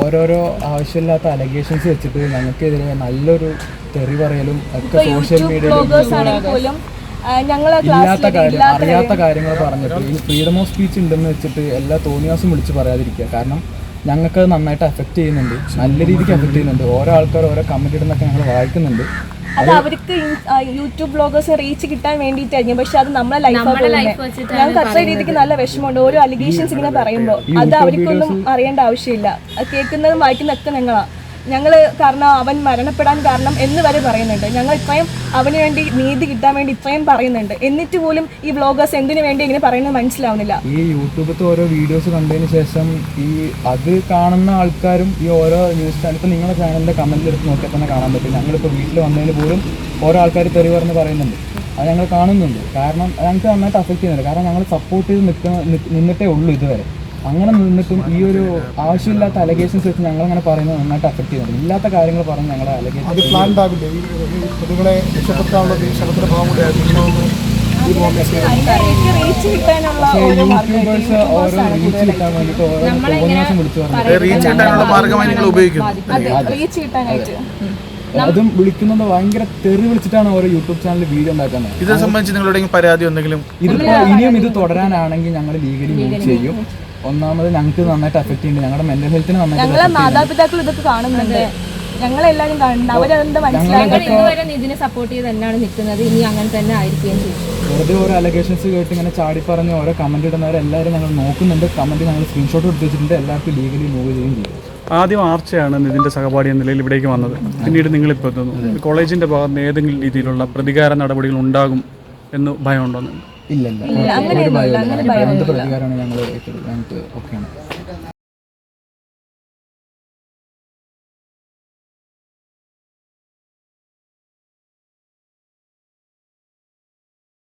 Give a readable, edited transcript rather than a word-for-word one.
ഓരോരോ ആവശ്യമില്ലാത്ത അലഗേഷൻസ് വെച്ചിട്ട് ഞങ്ങൾക്കെതിരെ നല്ലൊരു തെറി പറയലും ഒക്കെ സോഷ്യൽ മീഡിയയിലും അറിയാത്ത കാര്യങ്ങൾ പറഞ്ഞിട്ട് ഈ ഫ്രീഡം ഓഫ് സ്പീച്ച് ഉണ്ടെന്ന് വെച്ചിട്ട് എല്ലാ തോന്നിയാസും വിളിച്ച് പറയാതിരിക്കുക. കാരണം ഞങ്ങൾക്കത് നന്നായിട്ട് എഫക്റ്റ് ചെയ്യുന്നുണ്ട്, നല്ല രീതിക്ക് എഫക്റ്റ് ചെയ്യുന്നുണ്ട്. ഓരോ ആൾക്കാർ ഓരോ കമൻറ്റ് ഇടുന്നൊക്കെ ഞങ്ങൾ വായിക്കുന്നുണ്ട്. അത് അവർക്ക് യൂട്യൂബ് ബ്ലോഗേഴ്സ് റീച്ച് കിട്ടാൻ വേണ്ടിയിട്ടായിരിക്കും. പക്ഷെ അത് നമ്മളെ ലൈഫ് ഞങ്ങൾക്ക് അത്ര രീതിക്ക് നല്ല വിഷമമുണ്ട് ഓരോ അലിഗേഷൻസ് ഇങ്ങനെ പറയുമ്പോൾ. അത് അവർക്കൊന്നും അറിയേണ്ട ആവശ്യമില്ല. അത് കേൾക്കുന്നതും വായിക്കുന്നതൊക്കെ ഞങ്ങൾ കാരണം അവൻ മരണപ്പെടാൻ കാരണം എന്ന് വരെ പറയുന്നുണ്ട്. ഞങ്ങൾ ഇത്രയും അവന് വേണ്ടി നീതി കിട്ടാൻ വേണ്ടി ഇത്രയും പറയുന്നുണ്ട്. എന്നിട്ട് പോലും ഈ വ്ളോഗേഴ്സ് എന്തിനു വേണ്ടി ഇങ്ങനെ പറയുന്നത് മനസ്സിലാവുന്നില്ല. ഈ യൂട്യൂബിലത്തെ ഓരോ വീഡിയോസ് കണ്ടതിന് ശേഷം ഈ അത് കാണുന്ന ആൾക്കാരും ഈ ഓരോ ന്യൂസ് ചാനൽ ഇപ്പോൾ നിങ്ങളുടെ ചാനലിൻ്റെ കമൻറ്റിൽ എടുത്ത് നോക്കിയാൽ തന്നെ കാണാൻ പറ്റും. ഞങ്ങളിപ്പോൾ വീട്ടിൽ വന്നതിന് പോലും ഓരോ ആൾക്കാർ തെറി പറഞ്ഞ് പറയുന്നുണ്ട്. അത് ഞങ്ങൾ കാണുന്നുണ്ട്. കാരണം ഞങ്ങൾക്ക് നന്നായിട്ട് അഫക്റ്റ് ചെയ്യുന്നുണ്ട്. കാരണം ഞങ്ങൾ സപ്പോർട്ട് ചെയ്ത് നിന്നിട്ടേ ഉള്ളൂ ഇതുവരെ. അങ്ങനെ നിന്നിട്ടും ഈ ഒരു ആവശ്യമില്ലാത്ത അലഗേഷൻസ് വെച്ച് ഞങ്ങളങ്ങനെ പറയുന്നത് നന്നായിട്ട് അഫക്റ്റ് ചെയ്യുന്നുണ്ട്. ഇല്ലാത്ത കാര്യങ്ങൾ പറഞ്ഞ് ഞങ്ങളെ അലഗേഷൻ യൂട്യൂബേഴ്സ് ഓരോ റീച്ച് കിട്ടാൻ വേണ്ടിയിട്ട് ഓരോ തോന്നിയാസം വിളിച്ചു അതും വിളിക്കുന്നത് ഭയങ്കര തെറി വിളിച്ചിട്ടാണ് ഓരോ യൂട്യൂബ് ചാനലിൽ വീഡിയോ ഉണ്ടാക്കുന്നത്. ഇതിനെ സംബന്ധിച്ച് നിങ്ങളുടെ പരാതി എന്തെങ്കിലും ഇതിപ്പോ ഇനിയും ഇത് തുടരാനാണെങ്കിൽ ഞങ്ങൾ ലീഗലി മൂവ് ചെയ്യും. ഒന്നാമത് ഞങ്ങൾക്ക് നന്നായിട്ട് അഫക്റ്റ് ചെയ്യുന്നുണ്ട്, ഞങ്ങളുടെ മെന്റൽ ഹെൽത്തിന് ഞങ്ങളെ മാതാപിതാക്കൾ ഇതൊക്കെ കാണുന്നുണ്ട്, ഞങ്ങളെല്ലാവരും കാണുന്നുണ്ട്. അവരെന്താ മനസ്സിലാക്കി ഇതിനെ സപ്പോർട്ട് ചെയ്ത് തന്നെയാണ് നിൽക്കുന്നത്. ഇനി അങ്ങനെ തന്നെ ആയിരിക്കുകയും ചെയ്യും. വെറുതെ ഓരോ അലഗേഷൻസ് കേട്ട് ഇങ്ങനെ ചാടി പറഞ്ഞ് ഓരോ കമന്റ് ഇടുന്നവരെല്ലാവരും ഞങ്ങൾ നോക്കുന്നുണ്ട്. കമന്റ് ഞങ്ങൾ സ്ക്രീൻഷോട്ട് എടുത്ത് വെച്ചിട്ടുണ്ട്. എല്ലാവർക്കും ലീഗലി മൂവ് ചെയ്യുകയും ചെയ്യും. ആദ്യം ആർച്ചയാണ് നിതിൻ്റെ സഹപാഠി എന്ന നിലയിൽ ഇവിടേക്ക് വന്നത്. പിന്നീട് നിങ്ങളിപ്പോൾ എത്തുന്നു. കോളേജിൻ്റെ ഭാഗത്ത് നിന്ന് ഏതെങ്കിലും രീതിയിലുള്ള പ്രതികാര നടപടികൾ ഉണ്ടാകും എന്ന് ഭയമുണ്ടോ? ഇല്ല, ഒരു ഭയമില്ല. എന്ത് പ്രതികാരമാണ് ഞങ്ങൾക്ക് ഓക്കെയാണ്.